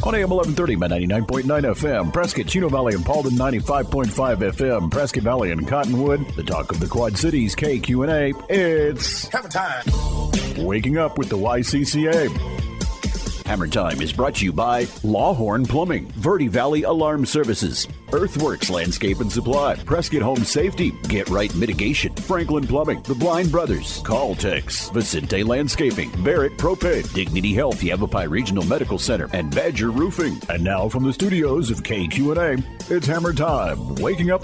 On AM 1130, 99.9 FM, Prescott, Chino Valley, and Paulden, 95.5 FM, Prescott Valley and Cottonwood, the talk of the Quad Cities, KQ&A. It's HammerTime. Waking up with the YCCA. HammerTime is brought to you by Lawhorn Plumbing, Verde Valley Alarm Services, Earthworks Landscape and Supply, Prescott Home Safety, Get Right Mitigation, Franklin Plumbing, The Blind Brothers, Caltex, Vicente Landscaping, Barrett Propane, Dignity Health, Yavapai Regional Medical Center, and Badger Roofing. And now from the studios of KQ&A, it's HammerTime. Waking up.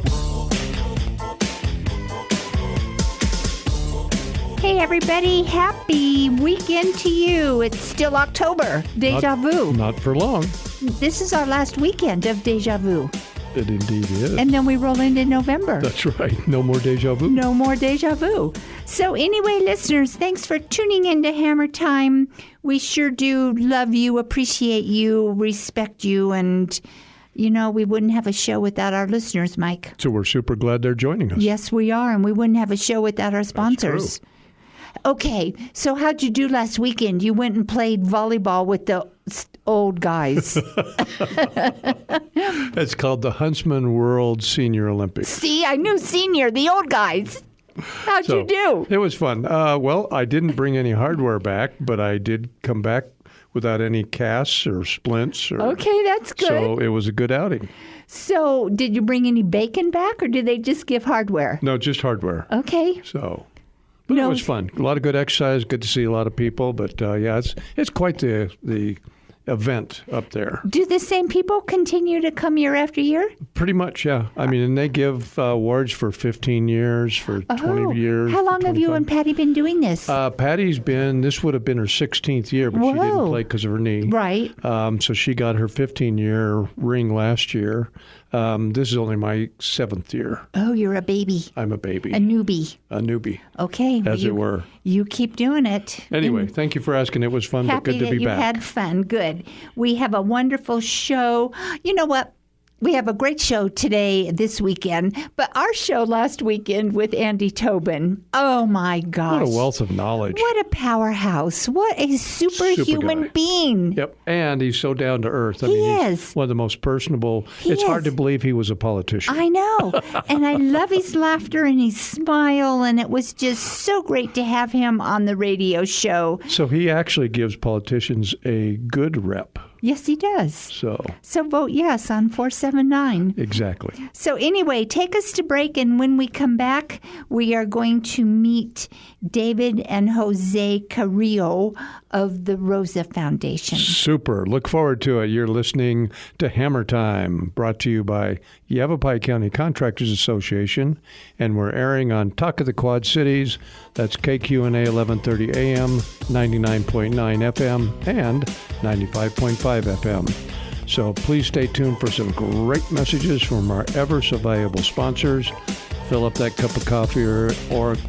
Hey everybody, happy weekend to you. It's still October. Deja vu. Not for long. This is our last weekend of Deja vu. It indeed is. And then we roll into November. That's right. No more deja vu. No more deja vu. So anyway, listeners, thanks for tuning into Hammer Time. We sure do love you, appreciate you, respect you, and you know, we wouldn't have a show without our listeners, Mike. So we're super glad they're joining us. Yes, we are, and we wouldn't have a show without our sponsors. That's true. Okay, so how'd you do last weekend? You went and played volleyball with the old guys. It's called the Huntsman World Senior Olympics. See, I knew senior, the old guys. How'd you do? It was fun. Well, I didn't bring any hardware back, but I did come back without any casts or splints. Okay, that's good. So it was a good outing. So did you bring any bacon back, or did they just give hardware? No, just hardware. Okay. But it was fun. A lot of good exercise. Good to see a lot of people. But yeah, it's quite the event up there. Do the same people continue to come year after year? Pretty much, yeah. I mean, and they give awards for 15 years, for 20 years. How long have you and Patty been doing this? This would have been her 16th year, but she didn't play because of her knee. Right. So she got her 15-year ring last year. This is only my 7th year. Oh, you're a baby. I'm a baby. A newbie. Okay. As it were. You keep doing it. Anyway, thank you for asking. It was fun, but good to be back. Happy that you had fun. Good. We have a wonderful show. You know what? We have a great show this weekend, but our show last weekend with Andy Tobin, oh my gosh. What a wealth of knowledge. What a powerhouse. What a superhuman being. Yep, and he's so down to earth. He is. He's one of the most personable. It's hard to believe he was a politician. I know, and I love his laughter and his smile, and it was just so great to have him on the radio show. So he actually gives politicians a good rep. Yes, he does. So vote yes on 479. Exactly. So anyway, take us to break, and when we come back, we are going to meet David and Jose Corrillo of the Rosa Foundation. Super. Look forward to it. You're listening to Hammer Time, brought to you by Yavapai County Contractors Association, and we're airing on Talk of the Quad Cities. That's KQ&A 1130 AM, 99.9 FM, and 95.5 FM. So please stay tuned for some great messages from our ever so valuable sponsors. Fill up that cup of coffee or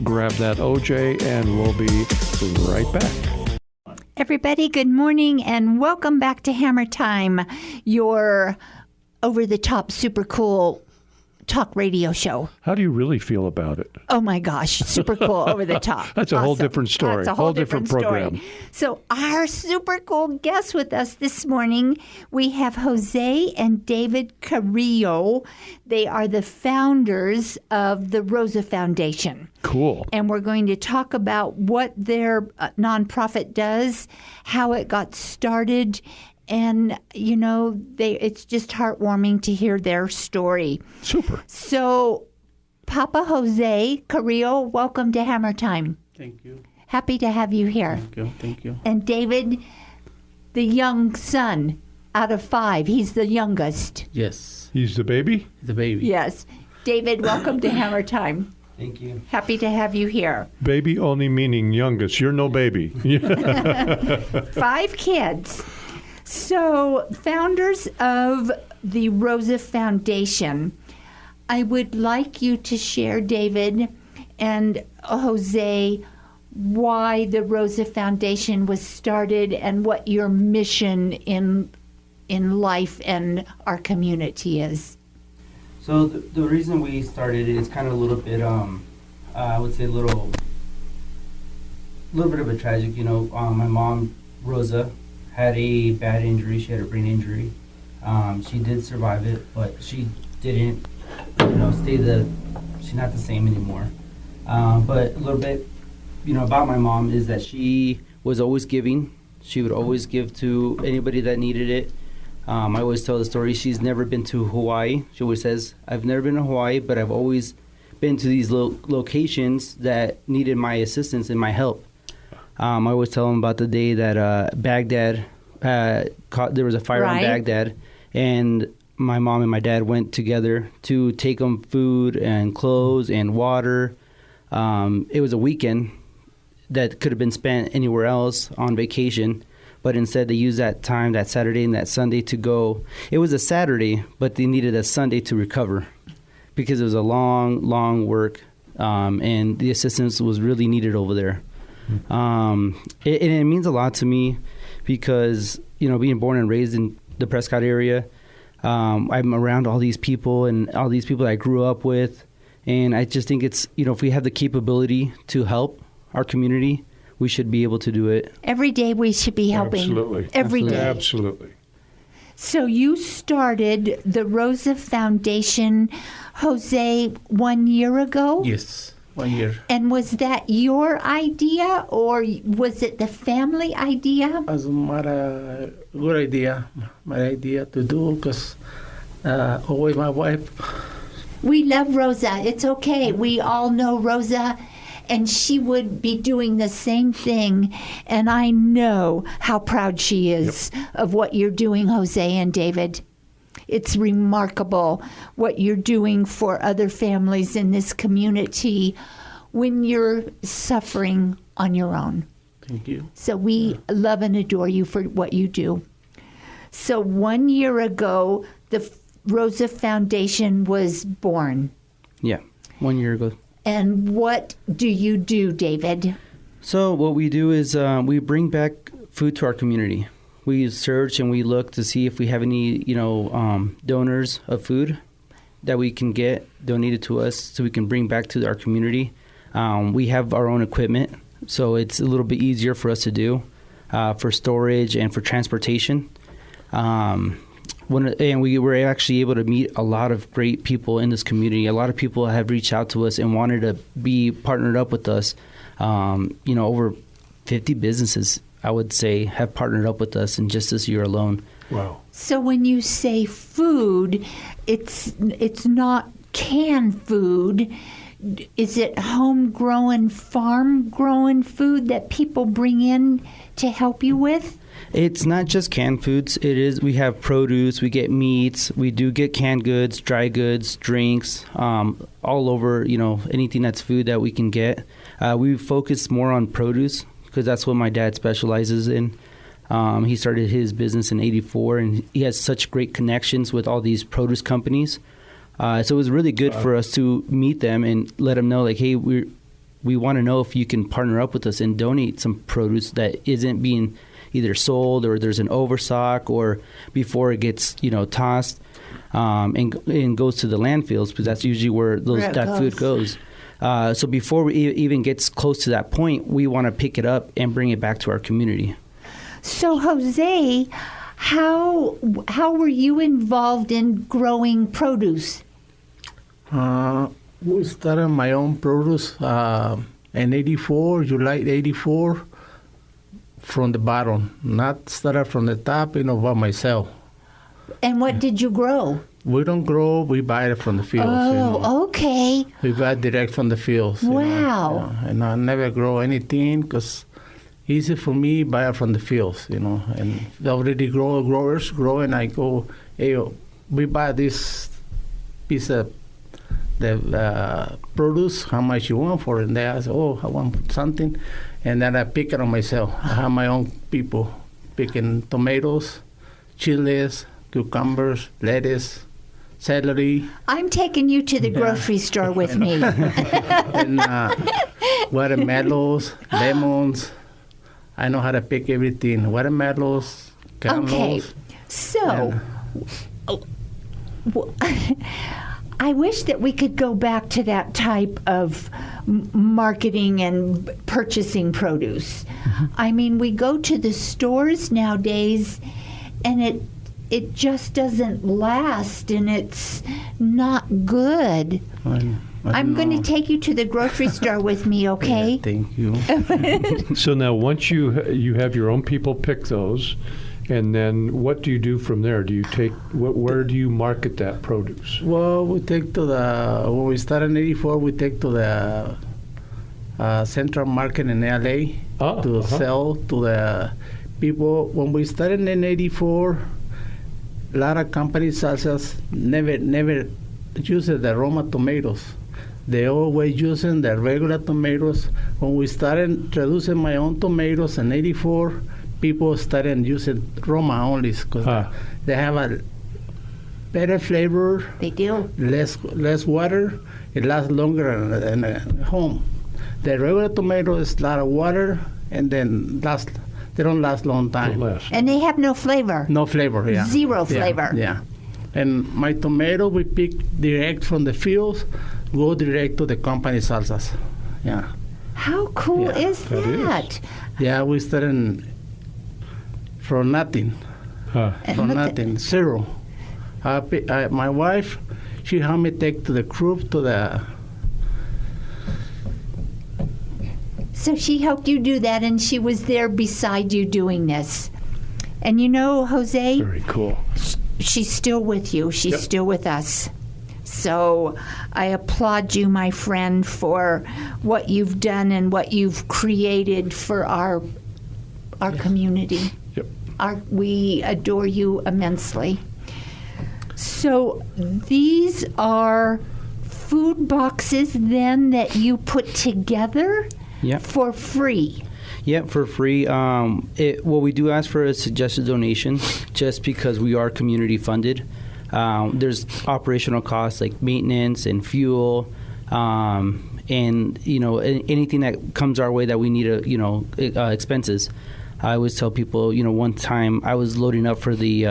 grab that OJ, and we'll be right back. Everybody, good morning, and welcome back to Hammer Time, your over-the-top, super cool talk radio show. How do you really feel about it? Oh my gosh, super cool, over the top. That's a whole different story. That's a whole different program. So our super cool guests with us this morning, we have Jose and David Corrillo. They are the founders of the Rosa Foundation. Cool. And we're going to talk about what their nonprofit does, how it got started, and, you know, it's just heartwarming to hear their story. Super. So, Papa Jose Corrillo, welcome to Hammer Time. Thank you. Happy to have you here. Thank you. And David, the young son out of 5, he's the youngest. Yes. He's the baby? The baby. Yes. David, welcome to Hammer Time. Thank you. Happy to have you here. Baby only meaning youngest. You're no baby. 5 kids. So, founders of the Rosa Foundation, I would like you to share, David and Jose, why the Rosa Foundation was started and what your mission in life and our community is. So the reason we started it is kind of a little bit, I would say a little bit of a tragic. You know, my mom, Rosa, had a bad injury. She had a brain injury. She did survive it, but she didn't, she's not the same anymore. But a little bit, about my mom is that she was always giving. She would always give to anybody that needed it. I always tell the story. She's never been to Hawaii. She always says, I've never been to Hawaii, but I've always been to these locations that needed my assistance and my help. I always tell them about the day that Baghdad, there was a fire in Baghdad, and my mom and my dad went together to take them food and clothes and water. It was a weekend that could have been spent anywhere else on vacation, but instead they used that time, that Saturday and that Sunday to go. It was a Saturday, but they needed a Sunday to recover because it was a long, long work, and the assistance was really needed over there. It means a lot to me because, being born and raised in the Prescott area, I'm around all these people and all these people that I grew up with. And I just think it's, if we have the capability to help our community, we should be able to do it. Every day we should be helping. Absolutely. Every day. Absolutely. So you started the Rosa Foundation, Jose, 1 year ago? Yes, 1 year. And was that your idea or was it the family idea? As a good idea, my idea to do because always my wife. We love Rosa. It's okay. We all know Rosa, and she would be doing the same thing. And I know how proud she is of what you're doing, Jose and David. It's remarkable what you're doing for other families in this community when you're suffering on your own. Thank you. So we love and adore you for what you do. So 1 year ago, the Rosa Foundation was born. Yeah, 1 year ago. And what do you do, David? So what we do is we bring back food to our community. We search and we look to see if we have any, donors of food that we can get donated to us so we can bring back to our community. We have our own equipment, so it's a little bit easier for us to do for storage and for transportation. And we were actually able to meet a lot of great people in this community. A lot of people have reached out to us and wanted to be partnered up with us. Over 50 businesses, I would say, have partnered up with us in just this year alone. Wow. So when you say food, it's not canned food. Is it homegrown, farm-grown food that people bring in to help you with? It's not just canned foods. We have produce, we get meats, we do get canned goods, dry goods, drinks, all over, anything that's food that we can get. We focus more on produce because that's what my dad specializes in. He started his business in '84, and he has such great connections with all these produce companies. So it was really good for us to meet them and let them know, like, hey, we want to know if you can partner up with us and donate some produce that isn't being either sold or there's an overstock or before it gets, tossed and goes to the landfills, because that's usually where that food goes. So before we even gets close to that point, we want to pick it up and bring it back to our community. So, Jose, how were you involved in growing produce? We started my own produce in '84, July '84, from the bottom. Not started from the top, by myself. And what did you grow? We don't grow, we buy it from the fields. Oh, okay. We buy direct from the fields. Wow. And I never grow anything because easy for me, buy it from the fields, And already growers grow, and I go, hey, we buy this piece of the produce, how much you want for it? And they ask, I want something. And then I pick it on myself. I have my own people picking tomatoes, chilies, cucumbers, lettuce, celery. I'm taking you to the grocery store with me. And watermelons, lemons. I know how to pick everything. Watermelons, cantaloupes. Okay, so I wish that we could go back to that type of marketing and purchasing produce. I mean, we go to the stores nowadays, and it just doesn't last, and it's not good. I'm going to take you to the grocery store with me, okay? Yeah, thank you. So now, once you have your own people pick those, and then what do you do from there? Do you take where do you market that produce? Well, we take to when we started in '84, we take to the Central Market in LA to sell to the people. When we started in '84, a lot of companies never use the Roma tomatoes. They always using the regular tomatoes. When we started introducing my own tomatoes in '84, people started using Roma only because they have a better flavor. They do. Less water. It lasts longer in home. The regular tomato is a lot of water, and then they don't last long time. And they have no flavor. No flavor, yeah. Zero flavor. Yeah. And my tomato we pick direct from the fields, go direct to the company salsas. Yeah. How cool is that? Yeah, we started from nothing. From nothing, zero. My wife, she helped me take to the group to the. So she helped you do that, and she was there beside you doing this. And you know, Jose? Very cool. She's still with you. She's still with us. So I applaud you, my friend, for what you've done and what you've created for our community. Yep. We adore you immensely. So these are food boxes then that you put together for free. Yeah, for free. We do ask for a suggested donation just because we are community funded. There's operational costs like maintenance and fuel, and anything that comes our way that we need expenses. I always tell people, one time I was loading up for the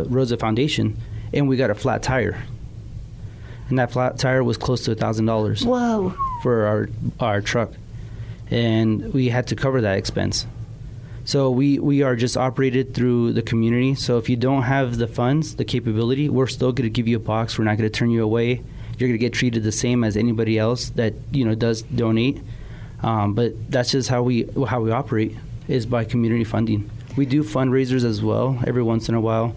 Rosa Foundation, and we got a flat tire, and that flat tire was close to $1,000. Whoa! For our truck. And we had to cover that expense. So we are just operated through the community. So if you don't have the funds, the capability, we're still going to give you a box. We're not going to turn you away. You're going to get treated the same as anybody else that does donate. But that's just how we operate, is by community funding. We do fundraisers as well every once in a while.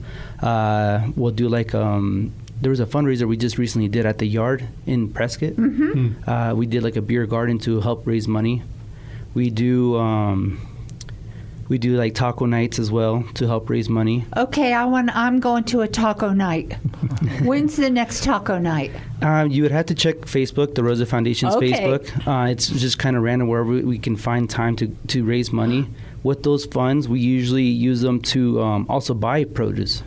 We'll do there was a fundraiser we just recently did at the yard in Prescott. Mm-hmm. We did like a beer garden to help raise money. We do like taco nights as well to help raise money. Okay, I'm going to a taco night. When's the next taco night? You would have to check Facebook, the Rosa Foundation's Facebook. It's just kind of random wherever we can find time to raise money. With those funds, we usually use them to also buy produce.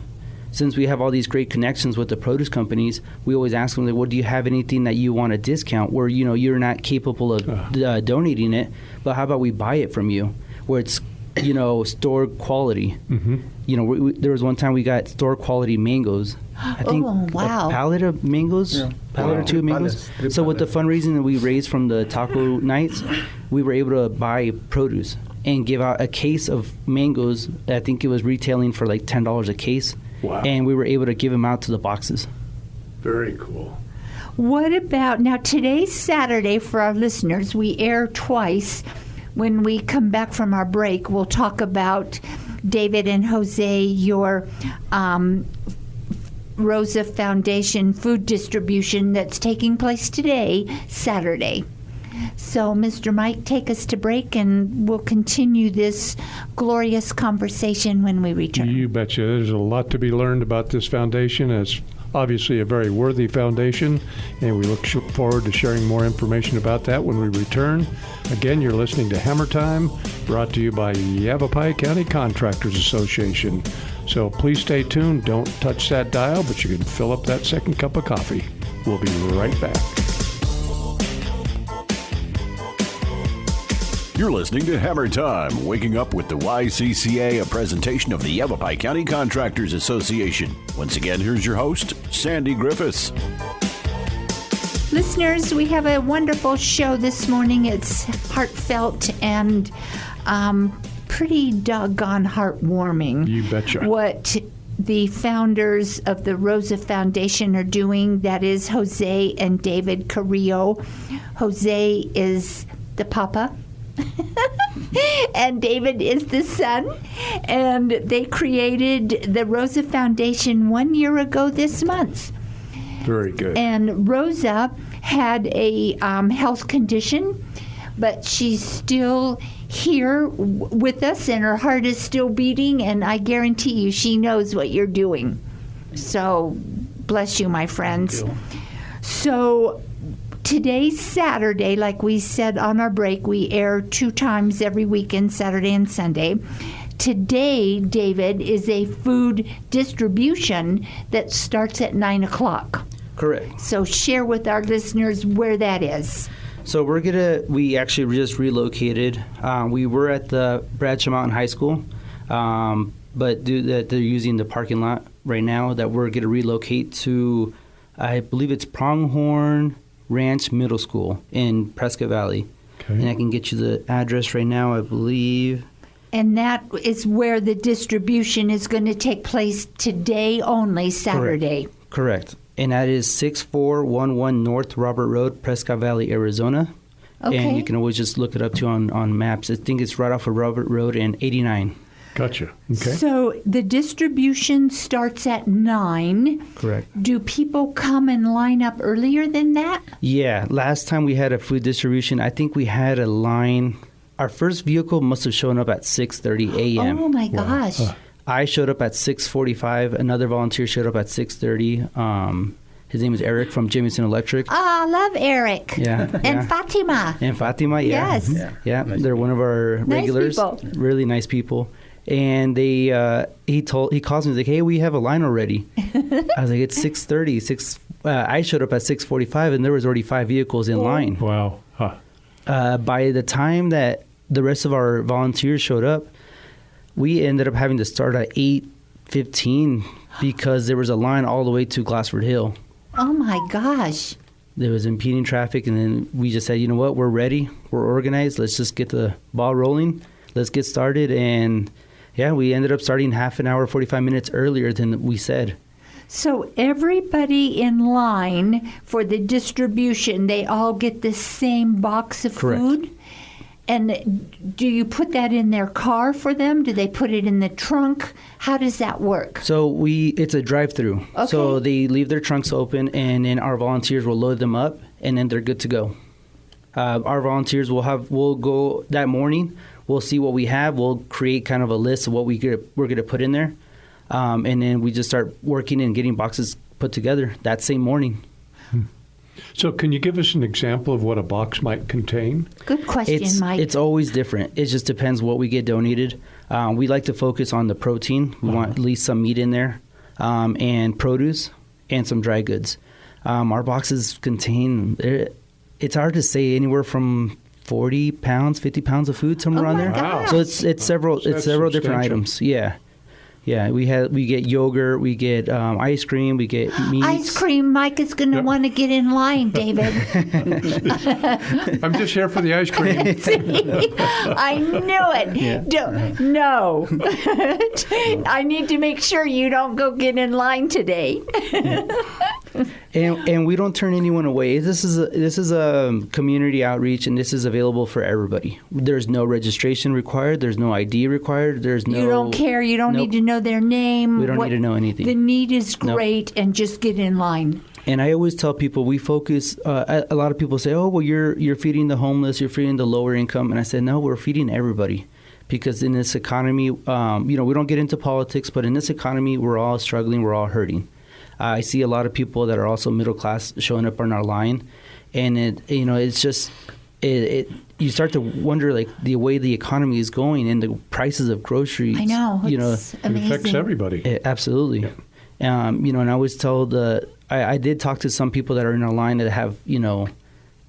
Since we have all these great connections with the produce companies, we always ask them, do you have anything that you want to discount where, you're not capable of donating it, but how about we buy it from you where it's, store quality. Mm-hmm. There was one time we got store quality mangoes. I think a pallet of mangoes, pallet or two of mangoes. So with the fundraising that we raised from the taco nights, we were able to buy produce and give out a case of mangoes. I think it was retailing for like $10 a case. Wow. And we were able to give them out to the boxes. Very cool. What about, now today's Saturday for our listeners, we air twice. When we come back from our break, we'll talk about, David and Jose, your Rosa Foundation food distribution that's taking place today, Saturday. So, Mr. Mike, take us to break, and we'll continue this glorious conversation when we return. You betcha. There's a lot to be learned about this foundation. It's obviously a very worthy foundation, and we look forward to sharing more information about that when we return. Again, you're listening to Hammer Time, brought to you by Yavapai County Contractors Association. So please stay tuned. Don't touch that dial, but you can fill up that second cup of coffee. We'll be right back. You're listening to Hammer Time, waking up with the YCCA, a presentation of the Yavapai County Contractors Association. Once again, here's your host, Sandy Griffis. Listeners, we have a wonderful show this morning. It's heartfelt and pretty doggone heartwarming. You betcha. What the founders of the Rosa Foundation are doing, that is Jose and David Corrillo. Jose is the papa. And David is the son, and they created the Rosa Foundation 1 year ago this month. Very good. And Rosa had a health condition, but she's still here with us, and her heart is still beating, and I guarantee you she knows what you're doing. So bless you, my friends. Thank you. So today's Saturday, like we said on our break, we air 2 times every weekend, Saturday and Sunday. Today, David, is a food distribution that starts at 9 o'clock. Correct. So share with our listeners where that is. So we actually just relocated. We were at the Bradshaw Mountain High School, but due that they're using the parking lot right now, that we're going to relocate to, I believe it's Pronghorn Ranch Middle School in Prescott Valley. Okay. And I can get you the address right now, I believe. And that is where the distribution is going to take place today only, Saturday. Correct. And that is 6411 North Robert Road, Prescott Valley, Arizona. Okay. And you can always just look it up too on maps. I think it's right off of Robert Road and 89. Gotcha. Okay. So the distribution starts at 9. Correct. Do people come and line up earlier than that? Yeah. Last time we had a food distribution, I think we had a line. Our first vehicle must have shown up at 6:30 a.m. Oh, my gosh. I showed up at 6:45. Another volunteer showed up at 6:30. His name is Eric from Jamison Electric. I love Eric. Yeah. And Fatima. And Fatima, yeah. Yes. Yeah. They're one of our regulars. people. Really nice people. And they he calls me, he's like, hey, we have a line already. I was like, it's 6:30. I showed up at 6:45, and there was already 5 vehicles in line. Wow. Huh. By the time that the rest of our volunteers showed up, we ended up having to start at 8:15 because there was a line all the way to Glassford Hill. Oh, my gosh. There was impeding traffic, and then we just said, you know what, we're ready, we're organized, let's just get the ball rolling, let's get started. And yeah, we ended up starting half an hour, 45 minutes earlier than we said. So everybody in line for the distribution, they all get the same box of Correct. food? And do you put that in their car for them? Do they put it in the trunk? How does that work? So it's a drive-through. Okay. So they leave their trunks open, and then our volunteers will load them up, and then they're good to go. Our volunteers will go that morning. We'll see what we have. We'll create kind of a list of what we're going to put in there, and then we just start working and getting boxes put together that same morning. So can you give us an example of what a box might contain? Good question, Mike. It's always different. It just depends what we get donated. We like to focus on the protein. We want at least some meat in there, and produce, and some dry goods. Our boxes contain, it's hard to say, anywhere from 40 pounds, 50 pounds of food, somewhere around there. gosh. So it's several different substantial. items. Yeah, we get yogurt, we get ice cream, we get meat. Ice cream, Mike is going to want to get in line, David. I'm just here for the ice cream. I knew it. Yeah. No. I need to make sure you don't go get in line today. And we don't turn anyone away. This is a community outreach, and this is available for everybody. There's no registration required. There's no ID required. You don't care. You don't need to know their name. We don't need to know anything. The need is great, and just get in line. And I always tell people we focus. A lot of people say, "Oh, well, you're feeding the homeless. You're feeding the lower income." And I said, "No, we're feeding everybody." Because in this economy, we don't get into politics, but in this economy, we're all struggling. We're all hurting. I see a lot of people that are also middle class showing up on our line, and it's just you start to wonder, like, the way the economy is going and the prices of groceries. I know. It's It amazing. affects everybody. Absolutely. Yeah. And I was told I did talk to some people that are in our line that have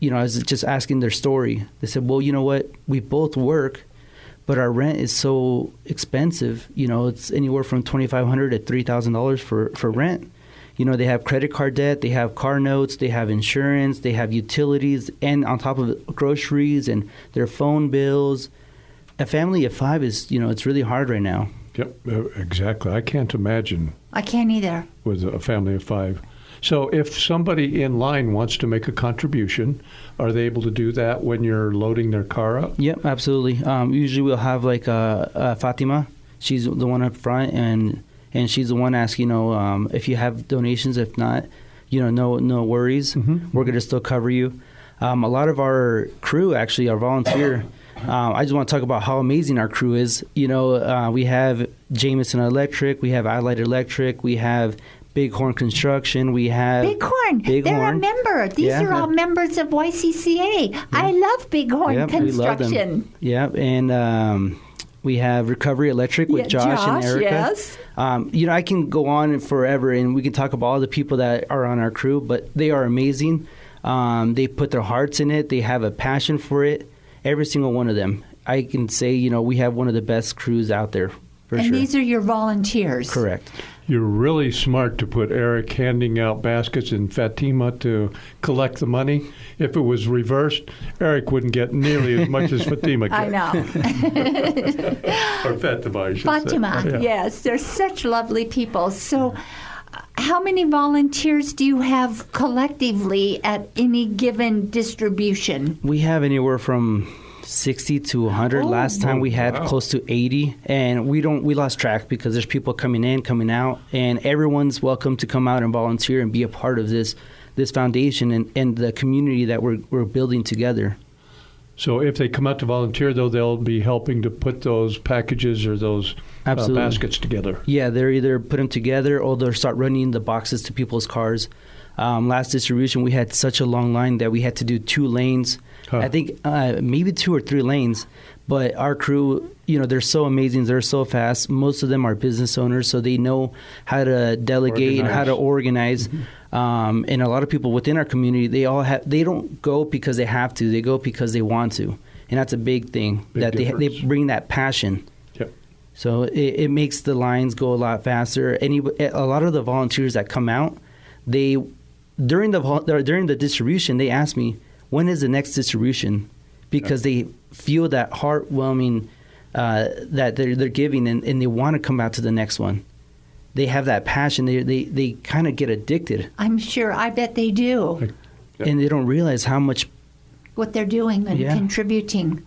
I was just asking their story. They said, well, you know what? We both work, but our rent is so expensive. It's anywhere from $2,500 to $3,000 for rent. They have credit card debt, they have car notes, they have insurance, they have utilities, and on top of it, groceries and their phone bills. A family of 5 is, it's really hard right now. Yep, exactly. I can't imagine. I can't either. With a family of 5. So if somebody in line wants to make a contribution, are they able to do that when you're loading their car up? Yep, absolutely. Usually we'll have like Fatima. She's the one up front, and she's the one asking, if you have donations. If not, no worries. Mm-hmm. We're going to still cover you. A lot of our crew, actually, our volunteer, I just want to talk about how amazing our crew is. We have Jameson Electric, we have Allied Electric, we have Bighorn Construction, we have... Bighorn. They're a member. These are all members of YCCA. Yeah. I love Bighorn Construction. We love them. Yeah, and we have Recovery Electric with Josh and Erica. Yes. I can go on forever, and we can talk about all the people that are on our crew, but they are amazing. They put their hearts in it. They have a passion for it. Every single one of them. I can say, we have one of the best crews out there, for sure. And these are your volunteers. Correct. You're really smart to put Eric handing out baskets and Fatima to collect the money. If it was reversed, Eric wouldn't get nearly as much as Fatima gets. I know. Or Fatima, I should Fatima, say. Yeah. Yes. They're such lovely people. So how many volunteers do you have collectively at any given distribution? We have anywhere from 60 to 100. Last time we had close to 80, and we lost track because there's people coming in, coming out, and everyone's welcome to come out and volunteer and be a part of this foundation and the community that we're building together. So if they come out to volunteer, though, they'll be helping to put those packages or those baskets together. Yeah, they're either put them together or they'll start running the boxes to people's cars. Last distribution, we had such a long line that we had to do 2 lanes. I think maybe 2 or 3 lanes. But our crew, they're so amazing. They're so fast. Most of them are business owners, so they know how to delegate and how to organize. Mm-hmm. And a lot of people within our community, they don't go because they have to. They go because they want to. And that's a big thing, they bring that passion. Yep. So it makes the lines go a lot faster. A lot of the volunteers that come out, during the distribution, they ask me, when is the next distribution? Because they feel that heartwarming that they're giving, and they want to come out to the next one. They have that passion. They kind of get addicted. I'm sure. I bet they do. And they don't realize how much what they're doing and contributing.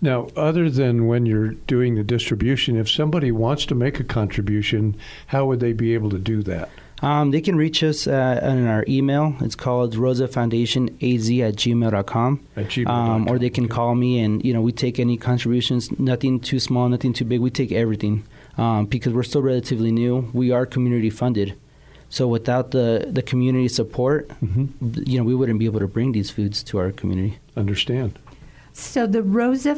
Now, other than when you're doing the distribution, if somebody wants to make a contribution, how would they be able to do that? They can reach us on our email. It's called rosafoundationaz@gmail.com. Or they can call me, and we take any contributions. Nothing too small, nothing too big. We take everything because we're still relatively new. We are community funded, so without the community support, we wouldn't be able to bring these foods to our community. Understand. So the Rosa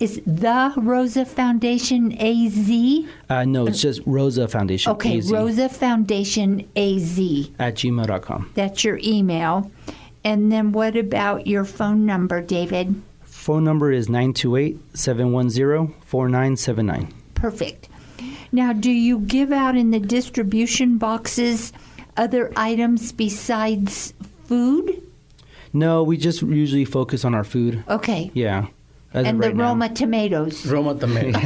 is the Rosa Foundation AZ? No, it's just Rosa Foundation. Okay, AZ. Rosa Foundation AZ @gmail.com. That's your email. And then what about your phone number, David? Phone number is 928-710-4979. Perfect. Now, do you give out in the distribution boxes other items besides food? No, we just usually focus on our food. Okay. Yeah. And the Roma tomatoes. Roma tomatoes.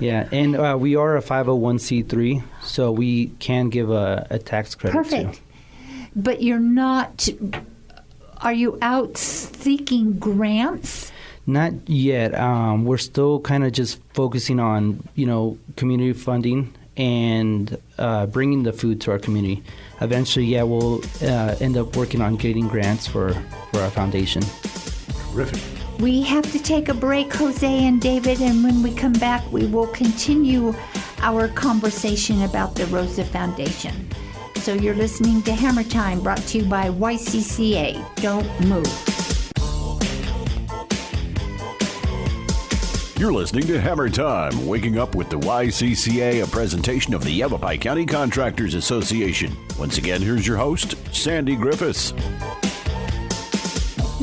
Yeah, and we are a 501c3, so we can give a tax credit. Perfect. But you're not, are you out seeking grants? Not yet. We're still kind of just focusing on, community funding and bringing the food to our community. Eventually, we'll end up working on getting grants for our foundation. Terrific. We have to take a break, Jose and David, and when we come back, we will continue our conversation about the Rosa Foundation. So you're listening to Hammer Time, brought to you by YCCA. Don't move. You're listening to Hammer Time, waking up with the YCCA, a presentation of the Yavapai County Contractors Association. Once again, here's your host, Sandy Griffis.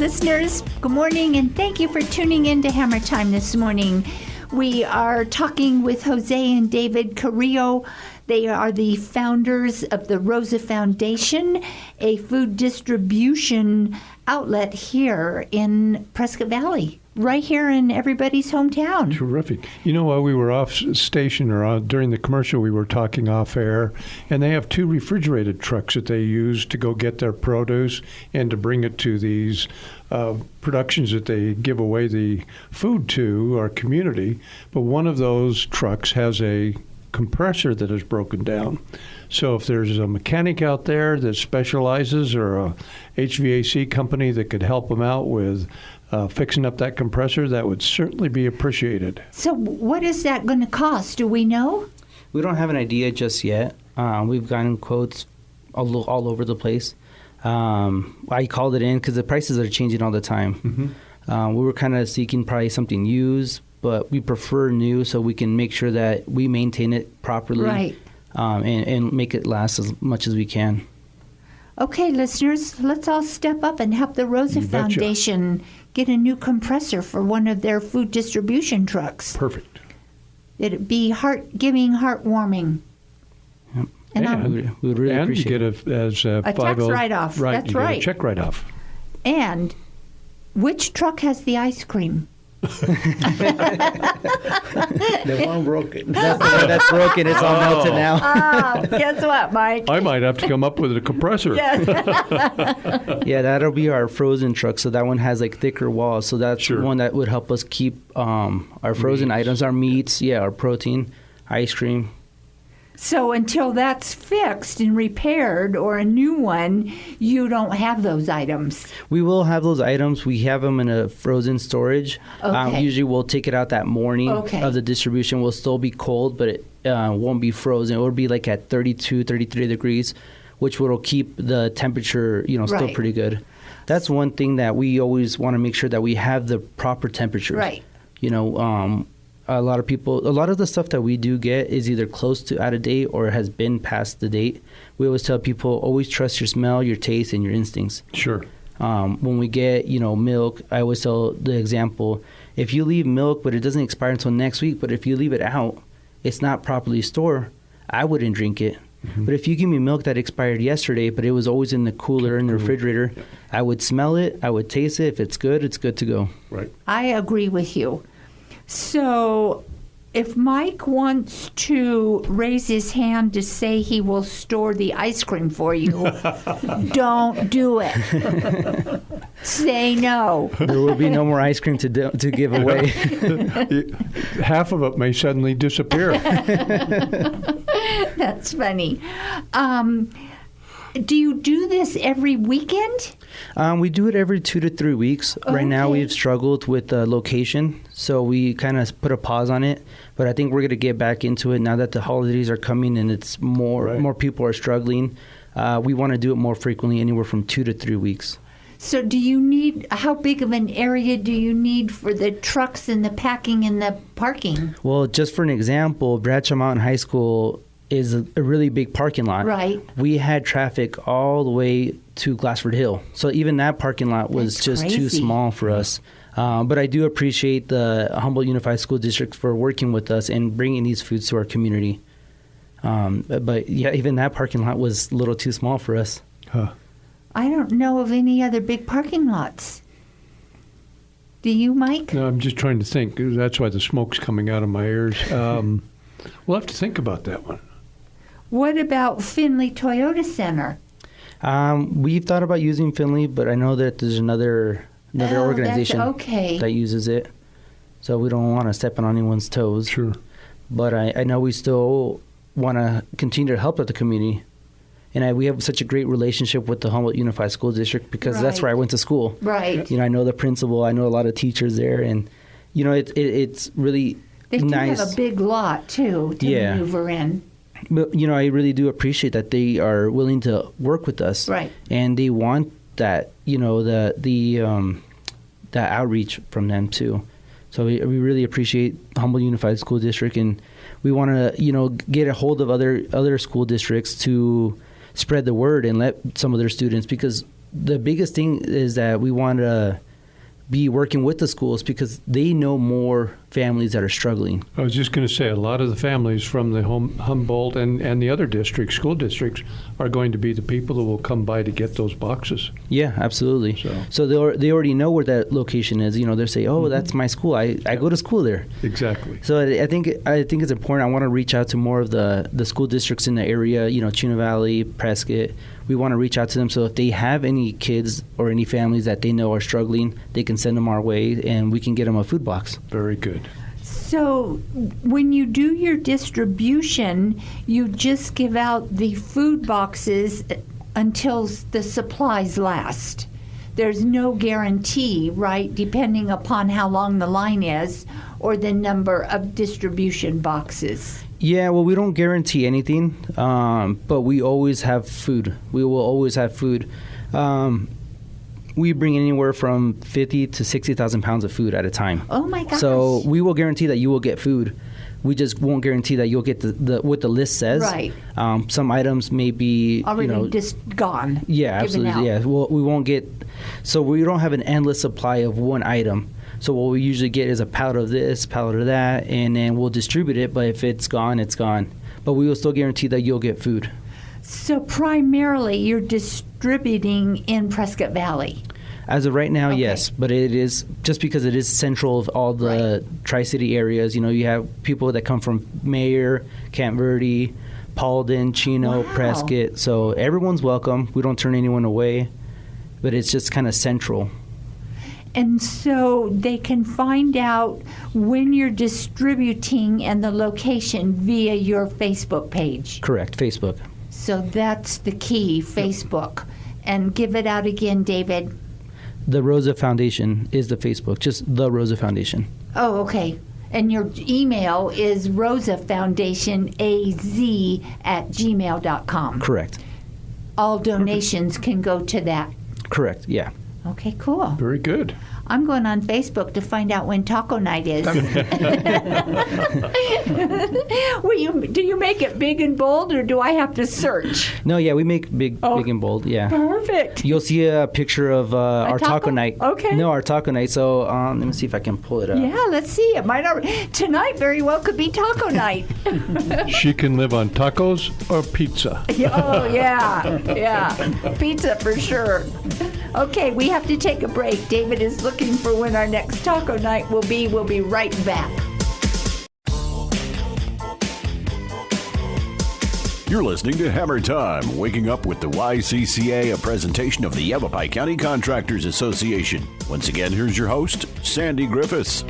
Listeners, good morning, and thank you for tuning in to Hammer Time this morning. We are talking with Jose and David Corrillo. They are the founders of the Rosa Foundation, a food distribution outlet here in Prescott Valley, right here in everybody's hometown. Terrific. You know, while we were off station or during the commercial, we were talking off air, and they have 2 refrigerated trucks that they use to go get their produce and to bring it to these productions that they give away the food to our community. But one of those trucks has a compressor that is broken down. So if there's a mechanic out there that specializes, or a HVAC company that could help them out with fixing up that compressor, that would certainly be appreciated. So what is that going to cost? Do we know? We don't have an idea just yet. We've gotten quotes all over the place. I called it in because the prices are changing all the time. Mm-hmm. We were kind of seeking probably something used, but we prefer new so we can make sure that we maintain it properly, right, and make it last as much as we can. Okay, listeners, let's all step up and help the Rosa Foundation get a new compressor for one of their food distribution trucks. Perfect. It'd be heart-giving, heartwarming. Yep. And we would really appreciate it. As a tax write-off. Right, that's you right. Get a check write-off. And which truck has the ice cream? The one broken. That's the one that's broken. It's all melted now. Guess what, Mike? I might have to come up with a compressor. Yeah, that'll be our frozen truck. So that one has like thicker walls. So that's one that would help us keep our frozen items, our meats, our protein, ice cream. So until that's fixed and repaired, or a new one, you don't have those items. We will have those items. We have them in a frozen storage. Okay. Usually we'll take it out that morning of the distribution. Will still be cold, but it won't be frozen. It will be like at 32, 33 degrees, which will keep the temperature, still pretty good. That's one thing that we always want to make sure that we have the proper temperatures. Right. A lot of the stuff that we do get is either close to out of date or has been past the date. We always tell people, always trust your smell, your taste, and your instincts. Sure. When we get, milk, I always tell the example, if you leave milk but it doesn't expire until next week, but if you leave it out, it's not properly stored, I wouldn't drink it. Mm-hmm. But if you give me milk that expired yesterday, but it was always in the cooler, in the refrigerator, I would smell it, I would taste it. If it's good to go. Right. I agree with you. So if Mike wants to raise his hand to say he will store the ice cream for you, don't do it. Say no. There will be no more ice cream to give away. Half of it may suddenly disappear. That's funny. Do you do this every weekend? We do it every 2 to 3 weeks. Okay. Right now we've struggled with the location, so we kind of put a pause on it. But I think we're going to get back into it now that the holidays are coming and it's more people are struggling. We want to do it more frequently, anywhere from 2 to 3 weeks. So how big of an area do you need for the trucks and the packing and the parking? Well, just for an example, Bradshaw Mountain High School is a really big parking lot. Right. We had traffic all the way to Glassford Hill. So even that parking lot was just too small for us. But I do appreciate the Humboldt Unified School District for working with us and bringing these foods to our community. But even that parking lot was a little too small for us. Huh. I don't know of any other big parking lots. Do you, Mike? No, I'm just trying to think. That's why the smoke's coming out of my ears. We'll have to think about that one. What about Findlay Toyota Center? We've thought about using Findlay, but I know that there's another organization that uses it. So we don't want to step on anyone's toes. Sure. But I know we still want to continue to help out the community. And we have such a great relationship with the Humboldt Unified School District because that's where I went to school. Right. I know the principal. I know a lot of teachers there. And, it's really nice. They do have a big lot, too, to maneuver in. But, I really do appreciate that they are willing to work with us. Right. And they want that, the outreach from them, too. So we really appreciate Humboldt Unified School District, and we want to, get a hold of other school districts to spread the word and let some of their students, because the biggest thing is that we want to be working with the schools because they know more families that are struggling. I was just going to say, a lot of the families from the Humboldt and the other districts, school districts, are going to be the people that will come by to get those boxes. Yeah, absolutely. So they already know where that location is. They'll say, "Oh, that's my school. I go to school there." Exactly. So I think it's important. I want to reach out to more of the school districts in the area. Chino Valley, Prescott. We want to reach out to them. So if they have any kids or any families that they know are struggling, they can send them our way, and we can get them a food box. Very good. So when you do your distribution, you just give out the food boxes until the supplies last. There's no guarantee, right, depending upon how long the line is or the number of distribution boxes. Yeah, well, we don't guarantee anything, but we always have food. We will always have food. We bring anywhere from 50 to 60,000 pounds of food at a time. Oh my gosh! So we will guarantee that you will get food. We just won't guarantee that you'll get the what the list says. Right. Some items may be already just gone. Yeah, absolutely. Out. Yeah. Well, we won't get. So we don't have an endless supply of one item. So what we usually get is a pallet of this, pallet of that, and then we'll distribute it. But if it's gone, it's gone. But we will still guarantee that you'll get food. So primarily, you're distributing in Prescott Valley. As of right now, Okay. yes. But it is just because it is central of all the Tri-City areas. You have people that come from Mayer, Camp Verde, Paulden, Chino, Wow. Prescott. So everyone's welcome. We don't turn anyone away. But it's just kind of central. And so they can find out when you're distributing and the location via your Facebook page. Correct, Facebook. So that's the key, Facebook. And give it out again, David. The Rosa Foundation is the Facebook, just the Rosa Foundation. Oh, okay. And your email is rosafoundationaz@gmail.com. Correct. All donations can go to that. Correct, yeah. Okay, cool. Very good. I'm going on Facebook to find out when taco night is. Do you make it big and bold, or do I have to search? No, yeah, we make big and bold, yeah. Perfect. You'll see a picture of our taco night. Okay. No, our taco night. So let me see if I can pull it up. Yeah, let's see. It might tonight very well could be taco night. She can live on tacos or pizza. Oh, yeah. Pizza for sure. Okay, we have to take a break. David is looking for when our next taco night will be. We'll be right back. You're listening to Hammer Time, waking up with the YCCA, a presentation of the Yavapai County Contractors Association. Once again, here's your host, Sandy Griffis.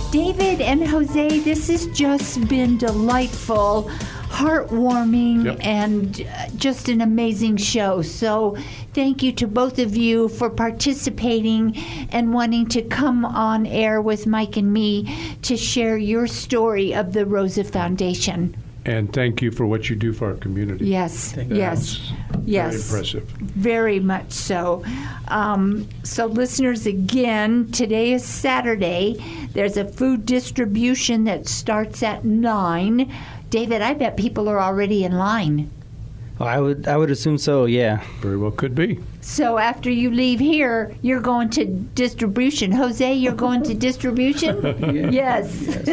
David and Jose, this has just been delightful, heartwarming, and just an amazing show. So thank you to both of you for participating and wanting to come on air with Mike and me to share your story of the Rosa Foundation. And thank you for what you do for our community. Yes, Very impressive. Very much so. So listeners, again, today is Saturday. There's a food distribution that starts at 9. David, I bet people are already in line. Oh, I would assume so, yeah. Very well could be. So after you leave here, you're going to distribution. Jose, you're going to distribution? Yes.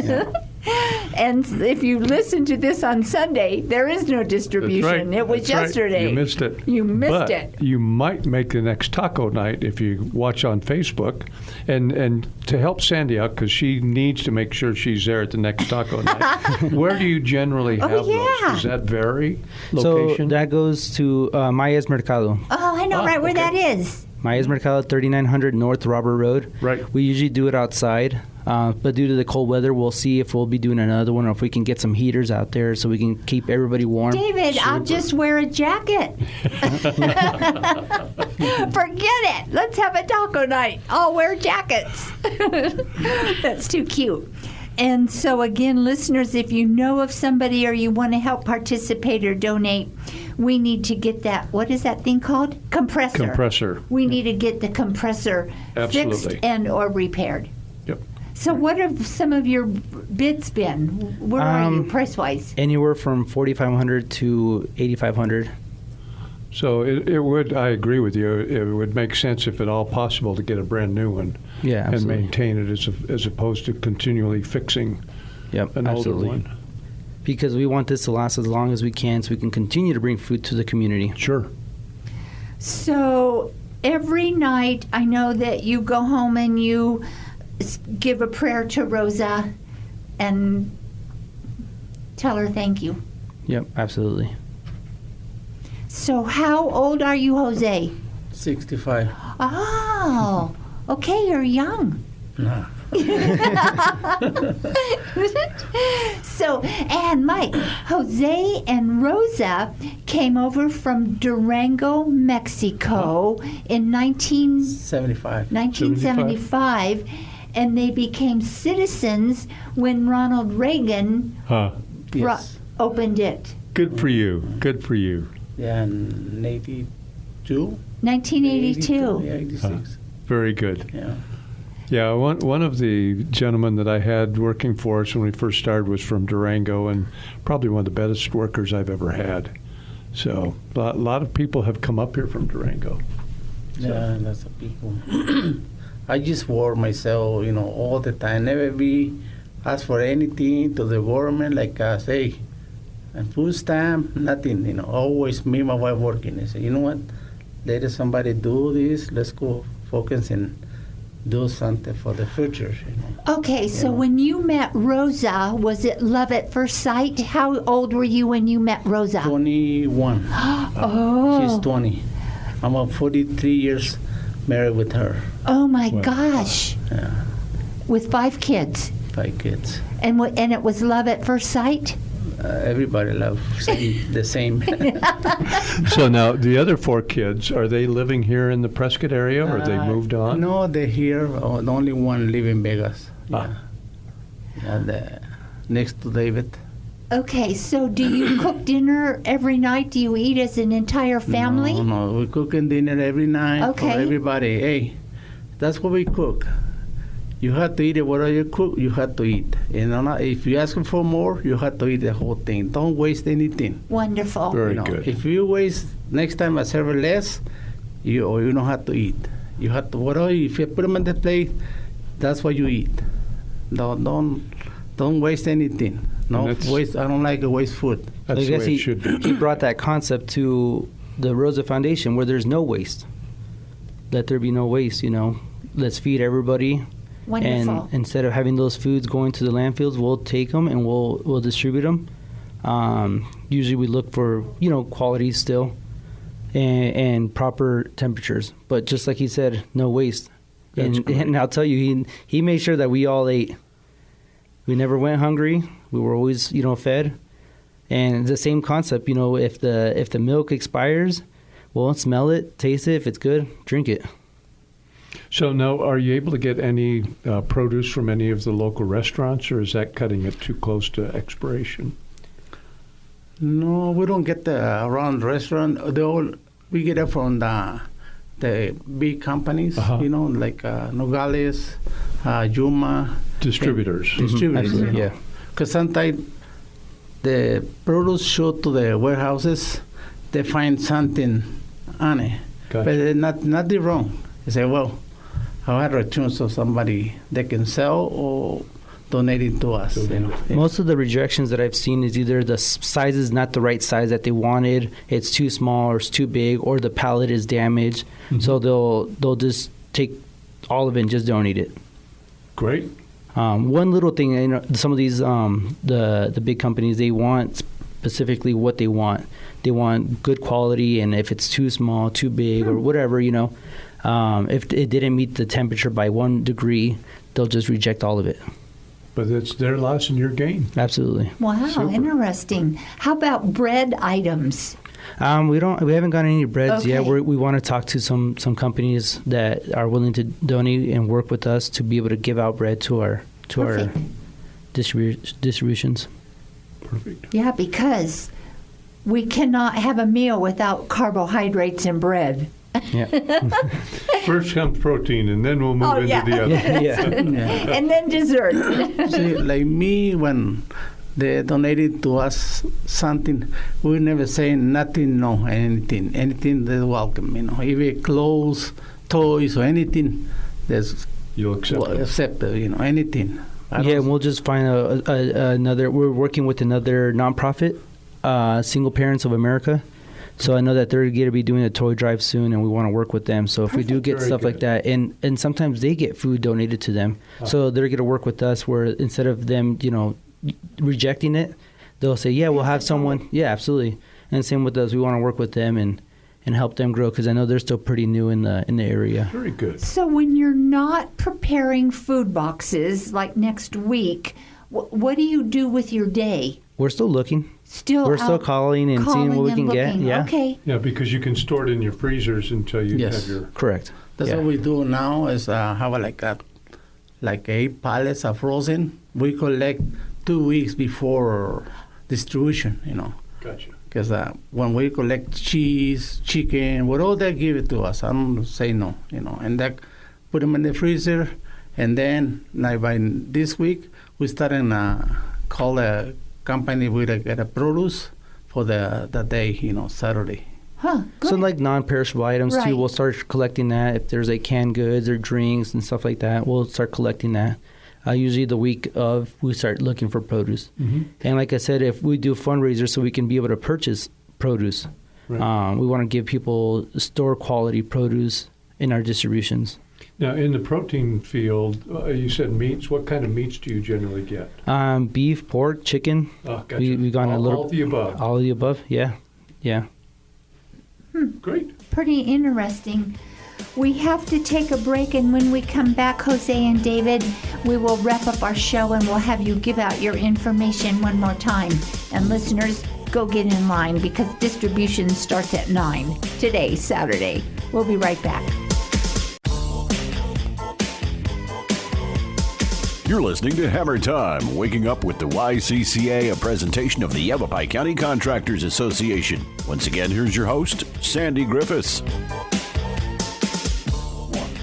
And if you listen to this on Sunday, there is no distribution. That's right. It was yesterday. You missed it. You missed it. You might make the next taco night if you watch on Facebook. And to help Sandy out, because she needs to make sure she's there at the next taco night. Where do you generally have those? Does that vary? Location? So that goes to Maya's Mercado. Oh, I know right where that is. Maya's Mercado, 3900 North Robert Road. Right. We usually do it outside, but due to the cold weather, we'll see if we'll be doing another one or if we can get some heaters out there so we can keep everybody warm. David, I'll just wear a jacket. Forget it. Let's have a taco night. I'll wear jackets. That's too cute. And so again, listeners, if you know of somebody or you want to help participate or donate, we need to get that, what is that thing called? Compressor. We need to get the compressor fixed and or repaired. Yep. So what have some of your bids been? Where are you price-wise? Anywhere from $4,500 to $8,500. So it would, I agree with you, it would make sense if at all possible to get a brand new one Yeah, and absolutely. maintain it as opposed to continually fixing Yep, an absolutely. older one. Because we want this to last as long as we can so we can continue to bring food to the community. Sure. So every night, I know that you go home and you give a prayer to Rosa and tell her thank you. Yep, absolutely. So how old are you, Jose? 65. Oh, okay, you're young. Nah. So, and Mike, Jose and Rosa came over from Durango, Mexico in 75. 1975, and they became citizens when Ronald Reagan Yes. opened it. Good for you. Good for you. Yeah, in 82? 1982. Yeah, 86. Very good. Yeah. Yeah, one of the gentlemen that I had working for us when we first started was from Durango, and probably one of the best workers I've ever had. So a lot of people have come up here from Durango. Yeah, that's the people. I just work myself, all the time. Never be ask for anything to the government, like say, and food stamp, nothing, Always me and my wife working. I say, you know what? Let somebody do this. Let's go focus and do something for the future, Okay, so when you met Rosa, was it love at first sight? How old were you when you met Rosa? 21. Oh. She's 20. I'm 43 years married with her. Oh my gosh. Yeah, With 5 kids. 5 kids. And it was love at first sight? Everybody loves the same. So now the other 4 kids, are they living here in the Prescott area, or they moved on? No, they're here. The only one live in Vegas. Yeah. Next to David. Okay, so do you cook dinner every night? Do you eat as an entire family? No, we cooking dinner every night Okay. for everybody. Hey, that's what we cook. You have to eat it. Whatever you cook, you have to eat. If you ask for more, you have to eat the whole thing. Don't waste anything. Wonderful. Very good. If you waste, next time I serve less, you don't have to eat. You have to, whatever, if you put them on the plate, that's what you eat. Don't waste anything. No waste. I don't like to waste food. That's I the guess way it should be. he brought that concept to the Rosa Foundation where there's no waste. Let there be no waste, Let's feed everybody. Wonderful. And instead of having those foods going to the landfills, we'll take them and we'll distribute them. Usually we look for, quality still and proper temperatures. But just like he said, no waste. And I'll tell you, he made sure that we all ate. We never went hungry. We were always, fed. And it's the same concept, if the milk expires, well, smell it, taste it. If it's good, drink it. So now, are you able to get any produce from any of the local restaurants, or is that cutting it too close to expiration? No, we don't get around restaurant. We get it from the big companies, like Nogales, Yuma. Distributors. Distributors, Absolutely, yeah. Because sometimes the produce show to the warehouses, they find something on it. Gotcha. But it's nothing wrong. They say, well, I had a chance of somebody that can sell or donate it to us. Most of the rejections that I've seen is either the size is not the right size that they wanted, it's too small or it's too big, or the pallet is damaged. Mm-hmm. So they'll just take all of it and just donate it. Great. One little thing, some of these the big companies, they want specifically what they want. They want good quality, and if it's too small, too big, or whatever, if it didn't meet the temperature by 1 degree, they'll just reject all of it. But it's their loss and your gain. Absolutely. Wow, Super. Interesting. How about bread items? We haven't gotten any breads yet. Okay. We want to talk to some companies that are willing to donate and work with us to be able to give out bread to our Perfect. distributions. Perfect. Yeah, because we cannot have a meal without carbohydrates and bread. Yeah. First comes protein, and then we'll move into the other. Yeah. And then dessert. See, like me, when they donated to us something. We never say nothing, no, anything. Anything they're welcome, Even clothes, toys, or anything. You'll accept it, anything. We'll just find another. We're working with another nonprofit, Single Parents of America. So I know that they're going to be doing a toy drive soon, and we want to work with them. So if we do get stuff like that, and sometimes they get food donated to them, so they're going to work with us. Where instead of them, rejecting it, they'll say, "Yeah, we'll have someone." Yeah, absolutely. And same with us. We want to work with them and help them grow because I know they're still pretty new in the area. Very good. So when you're not preparing food boxes like next week, what do you do with your day? We're still looking. We're still calling and seeing what we can get. Yeah. Okay. Yeah, because you can store it in your freezers until you have your... Correct. That's what we do now is have like 8 pallets of frozen. We collect 2 weeks before distribution, Gotcha. Because when we collect cheese, chicken, whatever they give it to us, I don't say no, and that put them in the freezer, and then like by this week we starting call a company we get a produce for the day, Saturday. Huh. Good. So like non-perishable items Right. too, we'll start collecting that. If there's canned goods or drinks and stuff like that, we'll start collecting that. Usually the week of, we start looking for produce. Mm-hmm. And like I said, if we do fundraisers so we can be able to purchase produce, Right. we want to give people store quality produce in our distributions. Now, in the protein field, you said meats. What kind of meats do you generally get? Beef, pork, chicken. Oh, gotcha. We got all of the above. All of the above, yeah. Great. Pretty interesting. We have to take a break, and when we come back, Jose and David, we will wrap up our show and we'll have you give out your information one more time. And listeners, go get in line because distribution starts at 9 today, Saturday. We'll be right back. You're listening to Hammer Time, waking up with the YCCA, a presentation of the Yavapai County Contractors Association. Once again, here's your host, Sandy Griffis.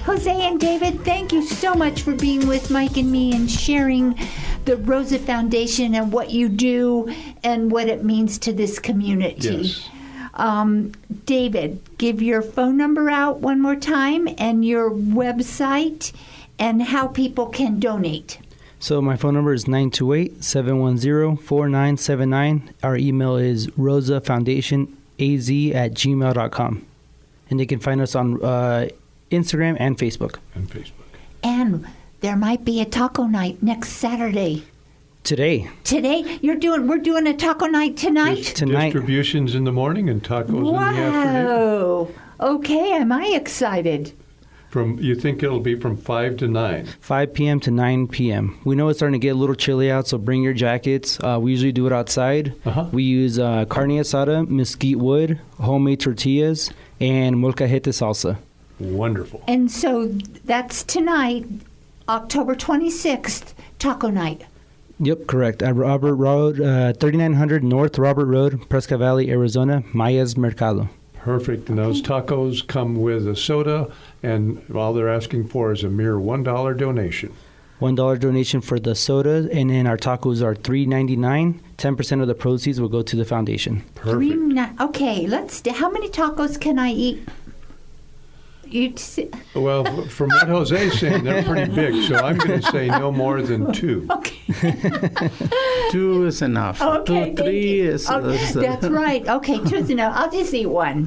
Jose and David, thank you so much for being with Mike and me and sharing the Rosa Foundation and what you do and what it means to this community. Yes. David, give your phone number out one more time and your website and how people can donate. So my phone number is 928-710-4979. Our email is rosafoundationaz@gmail.com. And they can find us on Instagram and Facebook. And there might be a taco night next Saturday. Today? We're doing a taco night tonight? Tonight. Distributions in the morning and tacos in the afternoon. Wow. Okay, am I excited? You think it'll be from 5 to 9? 5 p.m. to 9 p.m. We know it's starting to get a little chilly out, so bring your jackets. We usually do it outside. Uh-huh. We use carne asada, mesquite wood, homemade tortillas, and molcajete salsa. Wonderful. And so that's tonight, October 26th, taco night. Yep, correct. At Robert Road, 3900 North Robert Road, Prescott Valley, Arizona, Maya's Mercado. Perfect. And those tacos come with a soda, and all they're asking for is a mere $1 donation. $1 donation for the soda, and then our tacos are $3.99. 10% of the proceeds will go to the foundation. Perfect. Okay, how many tacos can I eat? Well, from what Jose's saying, they're pretty big, so I'm going to say no more than 2. Okay. 2 is enough. Okay, 2, 3 is... that's right. Okay, 2 is enough. I'll just eat 1.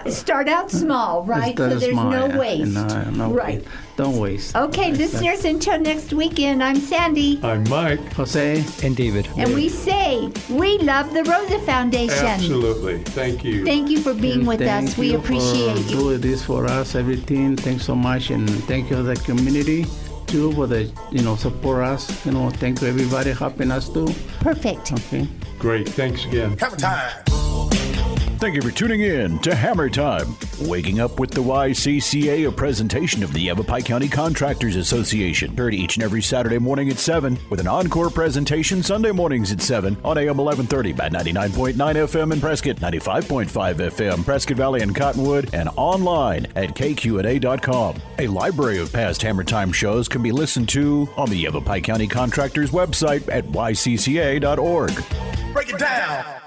Start out small, right? So there's no waste. No right. Waste. Don't waste. Okay, listeners, until next weekend, I'm Sandy. I'm Mike. Jose. And David. And we say, we love the Rosa Foundation. Absolutely. Thank you. Thank you for being with us. We appreciate you. Doing this for us, everything. Thanks so much, and thank you to the community too for the support us. Thank you everybody helping us too. Perfect. Okay. Great. Thanks again. Have a time. Thank you for tuning in to Hammer Time. Waking Up with the YCCA, a presentation of the Yavapai County Contractors Association. Heard each and every Saturday morning at 7, with an encore presentation Sunday mornings at 7 on AM 1130 by 99.9 FM in Prescott, 95.5 FM, Prescott Valley and Cottonwood, and online at kqna.com. A library of past Hammer Time shows can be listened to on the Yavapai County Contractors website at ycca.org. Break it down.